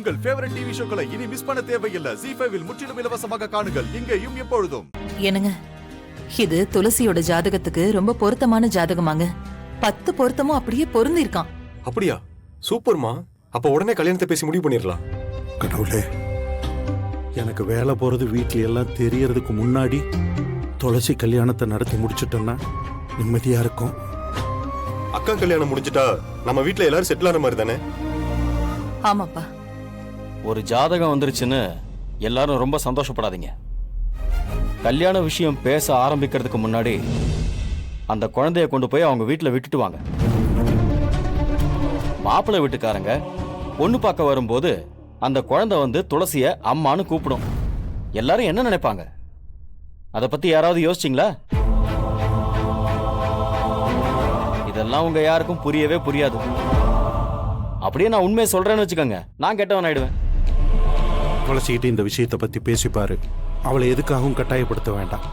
உங்கள் favourite TV ஷோக்களை இனி miss பண்ண தேவையில்லை. ZEE5 இல் முற்றிலும் இலவசமாக காணுங்கள். இங்கேயும் எப்பொழுதும். என்னங்க, இது துளசியோட ஜாதகத்துக்கு ரொம்ப பொருத்தமான ஜாதகமாங்க. 10 பொருத்தமும் அப்படியே பொருந்தி இருக்கான். அப்படியா? சூப்பர்மா. அப்ப உடனே கல்யாணத்தை பேசி முடிவு பண்ணிடலாம். கடவுளே, எனக்கு வேலை போறது வீட்டுல எல்லாம் தெரியறதுக்கு முன்னாடி துளசி கல்யாணத்தை நடத்தி முடிச்சிட்டோம்னா நிம்மதியா இருக்கும். அக்கா கல்யாணம் முடிஞ்சிட்டா நம்ம வீட்டுல எல்லாரும் செட்டில் ஆன மாதிரி தானே? ஆமாப்பா. ஒரு ஜாதகம் வந்துருச்சுன்னு எல்லாரும் ரொம்ப சந்தோஷப்படாதீங்க. கல்யாண விஷயம் பேச ஆரம்பிக்கிறதுக்கு முன்னாடி அந்த குழந்தைய கொண்டு போய் அவங்க வீட்டில் விட்டுட்டு வாங்க. மாப்பிள்ளை வீட்டுக்காரங்க பொண்ணு பார்க்க வரும்போது அந்த குழந்தை வந்து துளசிய அம்மானு கூப்பிடும். எல்லாரும் என்ன நினைப்பாங்க? அதை பத்தி யாராவது யோசிச்சிங்களா? இதெல்லாம் உங்க யாருக்கும் புரியவே புரியாது. அப்படியே நான் உண்மையை சொல்றேன்னு வச்சுக்கோங்க, நான் கெட்டவன் ஆயிடுவேன். துளசிக்கிட்ட இந்த விஷயத்தை பத்தி பேசிப்பாரு. அவளை எதுக்காகவும் கட்டாயப்படுத்த வேண்டாம்.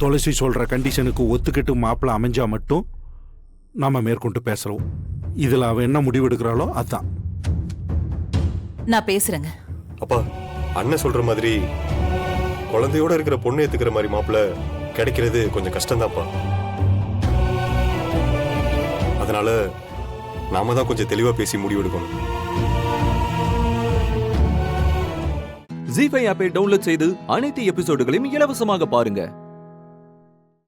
துளசி சொல்ற கண்டிஷனுக்கு ஒத்துக்கிட்டு மாப்பிள்ளை அமைஞ்சா மட்டும் நாம மேற்கொண்டு பேசுறோம். இதுல அவ என்ன முடிவெடுக்கிறாளோ அதான். நான் பேசுறேங்க. அப்பா, அண்ணன் சொல்ற மாதிரி குழந்தையோட இருக்கிற பொண்ணு ஏத்துக்கிற மாதிரி மாப்பிள்ள கிடைக்கிறது கொஞ்சம் கஷ்டம்தான்ப்பா. அதனால நாம தான் கொஞ்சம் தெளிவா பேசி முடிவெடுக்கணும். ZEE5 ஆப்பை டவுன்லோட் செய்து அனைத்து எபிசோடுகளையும் இலவசமாக பாருங்க.